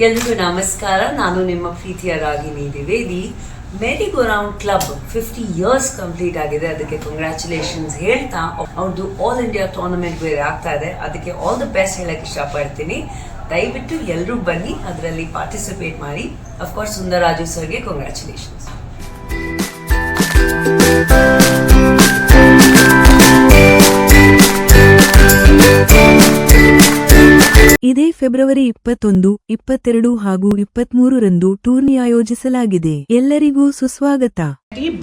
ಎಲ್ರಿಗೂ ನಮಸ್ಕಾರ. ನಾನು ನಿಮ್ಮ ಪ್ರೀತಿಯ Ragini Dwivedi. Merry go round club 50 years complete ಆಗಿದೆ. ಅದಕ್ಕೆ ಕಂಗ್ರ್ಯಾಚುಲೇಷನ್ಸ್ ಹೇಳ್ತಾ ಅವ್ರದ್ದು ಆಲ್ ಇಂಡಿಯಾ ಟೂರ್ನಮೆಂಟ್ ಬೇರೆ ಆಗ್ತಾ ಇದೆ. ಅದಕ್ಕೆ ಆಲ್ ದ ಬೆಸ್ಟ್ ಹೇಳಕ್ಕೆ ಇಷ್ಟಪಡ್ತೀನಿ. ದಯವಿಟ್ಟು ಎಲ್ಲರೂ ಬನ್ನಿ, ಅದರಲ್ಲಿ ಪಾರ್ಟಿಸಿಪೇಟ್ ಮಾಡಿ. ಅಫ್ಕೋರ್ಸ್ ಸುಂದರರಾಜು ಸರ್ಗೆ ಕಂಗ್ರ್ಯಾಚುಲೇಷನ್ಸ್. ಇದೇ ಫೆಬ್ರವರಿ 21, 22 ಹಾಗೂ 23ರಂದು ಟೂರ್ನಿ ಆಯೋಜಿಸಲಾಗಿದೆ. ಎಲ್ಲರಿಗೂ ಸುಸ್ವಾಗತ.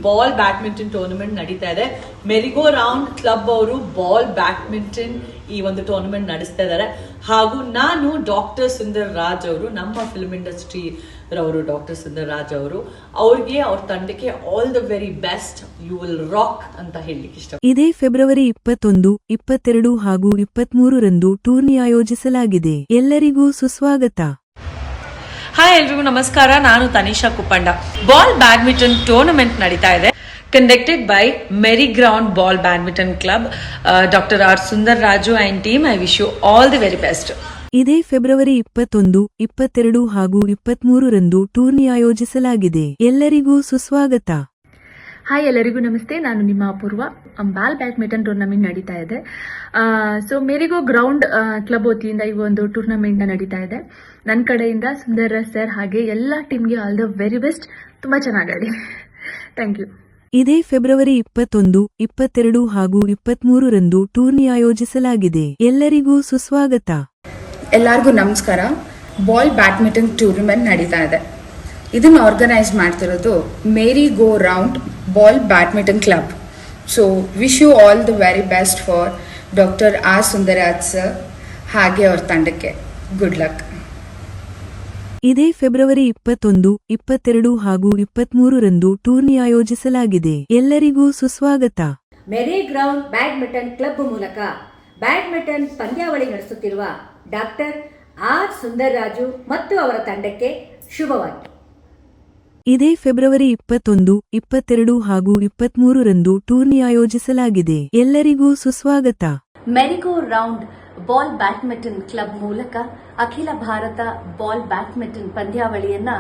ಬಾಲ್ ಬ್ಯಾಡ್ಮಿಂಟನ್ ಟೂರ್ನಮೆಂಟ್ ನಡೀತಾ ಇದೆ. ಮೆರಿಗೋ ರೌಂಡ್ ಕ್ಲಬ್ ಅವರು ಬಾಲ್ ಬ್ಯಾಡ್ಮಿಂಟನ್ ಈ ಒಂದು ಟೂರ್ನಮೆಂಟ್ ನಡೆಸ್ತಾ ಇದ್ದಾರೆ. ಹಾಗೂ ನಾನು ಡಾಕ್ಟರ್ ಸುಂದರ್ ರಾಜ್ ಅವರು, ನಮ್ಮ ಫಿಲ್ಮ್ ಇಂಡಸ್ಟ್ರಿ ರವರು ಡಾಕ್ಟರ್ ಸುಂದರ್ ರಾಜ್ ಅವರು, ಅವ್ರಿಗೆ ಅವ್ರ ತಂಡಕ್ಕೆ all the very best. You will rock ಅಂತ ಹೇಳಲಿಕ್ಕೆ ಇಷ್ಟ. ಇದೇ ಫೆಬ್ರವರಿ 21, 22 ಹಾಗೂ 23ರಂದು ಟೂರ್ನಿ ಆಯೋಜಿಸಲಾಗಿದೆ. ಎಲ್ಲರಿಗೂ ಸುಸ್ವಾಗತ. ಹಾಯ್, ಎಲ್ರಿಗೂ ನಮಸ್ಕಾರ. ನಾನು Tanisha Kuppanda. Ball badminton tournament ನಡೀತಾ ಇದೆ, conducted by merry ground ball badminton club. Doctor R Sundar Raju and team, I wish you all the very best. ಇದೇ ಫೆಬ್ರವರಿ 21, 22 ಹಾಗೂ 23ರಂದು ಟೂರ್ನಿ ಆಯೋಜಿಸಲಾಗಿದೆ. ಎಲ್ಲರಿಗೂ ಸುಸ್ವಾಗತ. ಹಾಯ್, ಎಲ್ಲರಿಗೂ ನಮಸ್ತೆ. ನಾನು ನಿಮ್ಮ ಅಪೂರ್ವ. ಬಾಲ್ ಬ್ಯಾಡ್ಮಿಂಟನ್ ಟೂರ್ನಮೆಂಟ್ ನಡೀತಾ ಇದೆ. ಸೊ ಮೆರಿಗೋ ಗ್ರೌಂಡ್ ಕ್ಲಬ್ ವತಿಯಿಂದ ಈ ಒಂದು ಟೂರ್ನಮೆಂಟ್ ನಡೀತಾ ಇದೆ. ನನ್ನ ಕಡೆಯಿಂದ ಸುಂದರ್ ಸರ್ ಹಾಗೆ ಎಲ್ಲ ಟೀಮ್ಗೆ ಆಲ್ ದ ವೆರಿ ಬೆಸ್ಟ್. ತುಂಬಾ ಚೆನ್ನಾಗಿ ಥ್ಯಾಂಕ್ ಯು. ಇದೇ ಫೆಬ್ರವರಿ 21, 22 ಹಾಗೂ 23ರಂದು ಟೂರ್ನಿ ಆಯೋಜಿಸಲಾಗಿದೆ. ಎಲ್ಲರಿಗೂ ಸುಸ್ವಾಗತ. ಎಲ್ಲರಿಗೂ ನಮಸ್ಕಾರ. ಬಾಲ್ ಬ್ಯಾಡ್ಮಿಂಟನ್ ಟೂರ್ನಮೆಂಟ್ ನಡೀತಾ ಇದೆ. ಇದನ್ನು ಆರ್ಗನೈಸ್ ಮಾಡ್ತಿರೋದು merry go round ball badminton club. So wish you all the very best for doctor R Sundaraj sir ಹಾಗೆ ಅವ್ರ ತಂಡಕ್ಕೆ ಗುಡ್ ಲಕ್. ಇದೇ ಫೆಬ್ರವರಿ 21, 22 ಹಾಗೂ 23ರಂದು ಟೂರ್ನಿ ಆಯೋಜಿಸಲಾಗಿದೆ. ಎಲ್ಲರಿಗೂ ಸುಸ್ವಾಗತ. ಮೆರಿ ಗ್ರೌಂಡ್ ಬ್ಯಾಡ್ಮಿಂಟನ್ ಕ್ಲಬ್ ಮೂಲಕ ಬ್ಯಾಡ್ಮಿಂಟನ್ ಪಂದ್ಯಾವಳಿ ನಡೆಸುತ್ತಿರುವ ಡಾಕ್ಟರ್ ಆರ್ ಸುಂದರ್ ರಾಜು ಮತ್ತು ಅವರ ತಂಡಕ್ಕೆ ಶುಭವಾಗಲಿ. ಇದೇ ಫೆಬ್ರವರಿ 21, 22 ಹಾಗೂ 23ರಂದು ಟೂರ್ನಿ ಆಯೋಜಿಸಲಾಗಿದೆ. ಎಲ್ಲರಿಗೂ ಸುಸ್ವಾಗತ. ಮೆರಿಗೋ ರೌಂಡ್ ಬಾಲ್ ಬ್ಯಾಡ್ಮಿಂಟನ್ ಕ್ಲಬ್ ಮೂಲಕ ಅಖಿಲ ಭಾರತ ಬಾಲ್ ಬ್ಯಾಡ್ಮಿಂಟನ್ ಪಂದ್ಯಾವಳಿಯನ್ನ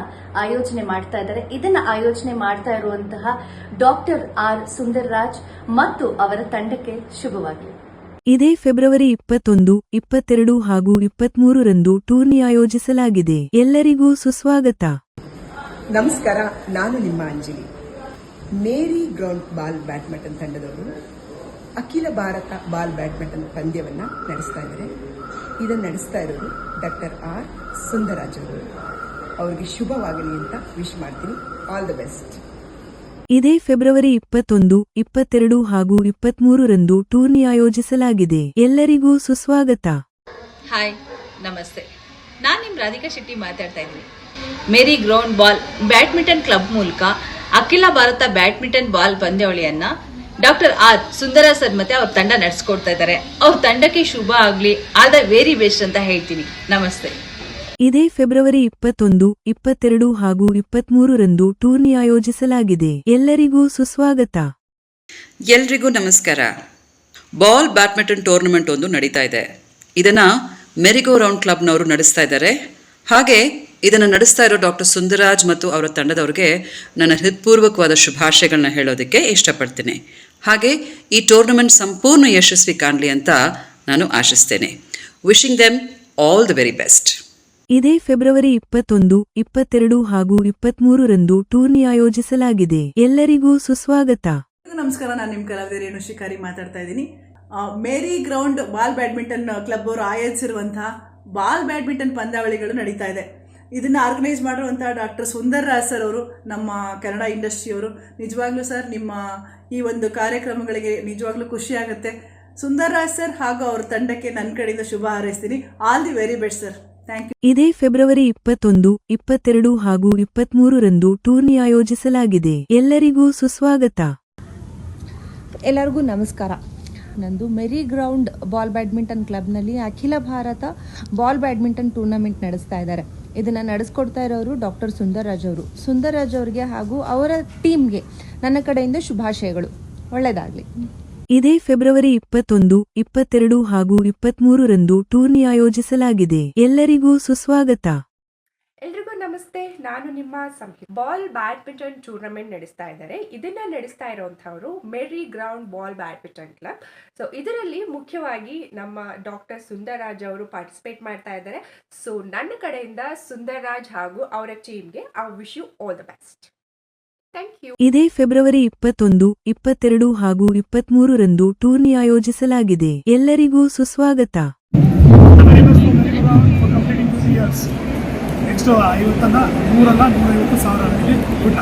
ಆಯೋಜನೆ ಮಾಡ್ತಾ ಇದ್ದಾರೆ. ಇದನ್ನ ಆಯೋಜನೆ ಮಾಡ್ತಾ ಇರುವಂತಹ ಡಾಕ್ಟರ್ ಆರ್ ಸುಂದರ್ ರಾಜ್ ಮತ್ತು ಅವರ ತಂಡಕ್ಕೆ ಶುಭವಾಗಲಿ. ಇದೇ ಫೆಬ್ರವರಿ 21, 22 ಹಾಗೂ 23ರಂದು ಟೂರ್ನಿ ಆಯೋಜಿಸಲಾಗಿದೆ. ಎಲ್ಲರಿಗೂ ಸುಸ್ವಾಗತ. ನಮಸ್ಕಾರ, ನಾನು ನಿಮ್ಮ ಅಂಜಲಿ. ಮೇರಿ ಗ್ರೌಂಡ್ ಬಾಲ್ ಬ್ಯಾಡ್ಮಿಂಟನ್ ತಂಡದವರು ಅಖಿಲ ಭಾರತ ಬಾಲ್ ಬ್ಯಾಡ್ಮಿಂಟನ್ ಪಂದ್ಯವನ್ನು ನಡೆಸ್ತಾ ಇದ್ದಾರೆ. ಇದನ್ನು ನಡೆಸ್ತಾ ಇರೋರು ಡಾಕ್ಟರ್ ಆರ್ ಸುಂದರಾಜ್ ಅವರು. ಅವರಿಗೆ ಶುಭವಾಗಲಿ ಅಂತ ವಿಶ್ ಮಾಡ್ತೀನಿ. All the best. ಇದೇ ಫೆಬ್ರವರಿ 21, 22 ಹಾಗೂ 23ರಂದು ಟೂರ್ನಿ ಆಯೋಜಿಸಲಾಗಿದೆ. ಎಲ್ಲರಿಗೂ ಸುಸ್ವಾಗತ. ಹಾಯ್, ನಮಸ್ತೆ. ನಾನು ನಿಮ್ಮ ರಾಧಿಕಾ ಶೆಟ್ಟಿ ಮಾತಾಡ್ತಾ ಇದ್ದೀನಿ. Merry ground ball badminton club ಮೂಲಕ ಅಖಿಲ ಭಾರತ ಬ್ಯಾಡ್ಮಿಂಟನ್ ಬಾಲ್ ಪಂದ್ಯಾವಳಿಯನ್ನ ಡಾಕ್ಟರ್ ಆರ್ ಸುಂದರ ಸರ್ ಮತ್ತೆ ಅವ್ರ ತಂಡ ನಡೆಸ್ಕೊಡ್ತಾ ಇದ್ದಾರೆ. ಅವ್ರ ತಂಡಕ್ಕೆ ಶುಭ ಆಗ್ಲಿ, ಆಲ್ ದ ವೆರಿ ಬೆಸ್ಟ್ ಅಂತ ಹೇಳ್ತೀನಿ. ನಮಸ್ತೆ. ಇದೇ ಫೆಬ್ರವರಿ 21, 22 ಹಾಗೂ 23ರಂದು ಟೂರ್ನಿ ಆಯೋಜಿಸಲಾಗಿದೆ. ಎಲ್ಲರಿಗೂ ಸುಸ್ವಾಗತ. ಎಲ್ರಿಗೂ ನಮಸ್ಕಾರ. ಬಾಲ್ ಬ್ಯಾಡ್ಮಿಂಟನ್ ಟೂರ್ನಮೆಂಟ್ ಒಂದು ನಡೀತಾ ಇದೆ. ಇದನ್ನ ಮೆರಿಗೋ ರೌಂಡ್ ಕ್ಲಬ್ನವರು ನಡೆಸ್ತಾ ಇದ್ದಾರೆ. ಹಾಗೆ ಇದನ್ನು ನಡೆಸ್ತಾ ಇರೋ ಡಾಕ್ಟರ್ ಸುಂದರಾಜ್ ಮತ್ತು ಅವರ ತಂಡದವ್ರಿಗೆ ನನ್ನ ಹೃತ್ಪೂರ್ವಕವಾದ ಶುಭಾಶಯಗಳನ್ನ ಹೇಳೋದಕ್ಕೆ ಇಷ್ಟಪಡ್ತೇನೆ. ಹಾಗೆ ಈ ಟೂರ್ನಮೆಂಟ್ ಸಂಪೂರ್ಣ ಯಶಸ್ವಿ ಕಾಣಲಿ ಅಂತ ನಾನು ಆಶಿಸ್ತೇನೆ. Wishing them all the very best. ಇದೇ ಫೆಬ್ರವರಿ 21, 22 ಹಾಗೂ 23ರಂದು ಟೂರ್ನಿ ಆಯೋಜಿಸಲಾಗಿದೆ. ಎಲ್ಲರಿಗೂ ಸುಸ್ವಾಗತ. ನಮಸ್ಕಾರ, ನಾನು ನಿಮ್ಮ ಕಲಾವಿದೆ ರೇಣು ಶಿಕಾರಿ ಮಾತಾಡ್ತಾ ಇದ್ದೀನಿ. Merry ground ball badminton club ಅವರು ಆಯೋಜಿಸಿರುವಂತಹ ಬಾಲ್ ಬ್ಯಾಡ್ಮಿಂಟನ್ ಪಂದ್ಯಾವಳಿಗಳು ನಡೀತಾ ಇದೆ. ಇದನ್ನು ಆರ್ಗನೈಸ್ ಮಾಡಿರುವಂತಹ ಡಾಕ್ಟರ್ ಸುಂದರ್ ರಾಜ್ ಸರ್ ಅವರು, ನಮ್ಮ ಕನ್ನಡ ಇಂಡಸ್ಟ್ರಿಯವರು. ನಿಜವಾಗ್ಲೂ ಸರ್, ನಿಮ್ಮ ಈ ಒಂದು ಕಾರ್ಯಕ್ರಮಗಳಿಗೆ ನಿಜವಾಗ್ಲೂ ಖುಷಿ ಆಗುತ್ತೆ. ಸುಂದರ್ ರಾಜ್ ಸರ್ ಹಾಗೂ ಅವ್ರ ತಂಡಕ್ಕೆ ನನ್ನ ಕಡೆಯಿಂದ ಶುಭ ಹಾರೈಸ್ತೀನಿ. All the very best sir. Thank you. ಇದೇ ಫೆಬ್ರವರಿ 21, 22 ಹಾಗೂ 23ರಂದು ಟೂರ್ನಿ ಆಯೋಜಿಸಲಾಗಿದೆ. ಎಲ್ಲರಿಗೂ ಸುಸ್ವಾಗತ. ಎಲ್ಲರಿಗೂ ನಮಸ್ಕಾರ. ನಂದು ಮೆರಿ ಗ್ರೌಂಡ್ ಬಾಲ್ ಬ್ಯಾಡ್ಮಿಂಟನ್ ಕ್ಲಬ್ನಲ್ಲಿ ಅಖಿಲ ಭಾರತ ಬಾಲ್ ಬ್ಯಾಡ್ಮಿಂಟನ್ ಟೂರ್ನಮೆಂಟ್ ನಡೆಸ್ತಾ ಇದ್ದಾರೆ. ಇದನ್ನು ನಡೆಸ್ಕೊಡ್ತಾ ಇರೋರು ಡಾಕ್ಟರ್ ಸುಂದರ್ ರಾಜ್ ಅವರು. ಸುಂದರ್ ರಾಜ್ ಅವರಿಗೆ ಹಾಗೂ ಅವರ ಟೀಮ್ಗೆ ನನ್ನ ಕಡೆಯಿಂದ ಶುಭಾಶಯಗಳು. ಒಳ್ಳೆಯದಾಗಲಿ. ಇದೇ ಫೆಬ್ರವರಿ 21, 22 ಹಾಗೂ 23ರಂದು ಟೂರ್ನಿ ಆಯೋಜಿಸಲಾಗಿದೆ. ಎಲ್ಲರಿಗೂ ಸುಸ್ವಾಗತ. ನಮಸ್ತೆ, ನಾನು ನಿಮ್ಮ ಸಂಹಿತ್. ಬಾಲ್ ಬ್ಯಾಡ್ಮಿಂಟನ್ ಟೂರ್ನಮೆಂಟ್ ನಡೆಸ್ತಾ ಇದ್ದಾರೆ. ಇದನ್ನ ನಡೆಸ್ತಾ ಇರುವಂತವರು merry ground ball badminton club. So ಇದರಲ್ಲಿ ಮುಖ್ಯವಾಗಿ ನಮ್ಮ ಡಾಕ್ಟರ್ ಸುಂದರ್ರಾಜ್ ಅವರು ಪಾರ್ಟಿಸಿಪೇಟ್ ಮಾಡ್ತಾ ಇದ್ದಾರೆ. ಸೊ ನನ್ನ ಕಡೆಯಿಂದ ಸುಂದರ್ರಾಜ್ ಹಾಗೂ ಅವರ ಟೀಮ್ಗೆ I wish you all the best. Thank you. ಇದೇ ಫೆಬ್ರವರಿ 21, 22 ಹಾಗೂ 23ರಂದು ಟೂರ್ನಿ ಆಯೋಜಿಸಲಾಗಿದೆ. ಎಲ್ಲರಿಗೂ ಸುಸ್ವಾಗತ. ನೆಕ್ಸ್ಟ್ 50 100 150,000 ಊಟ.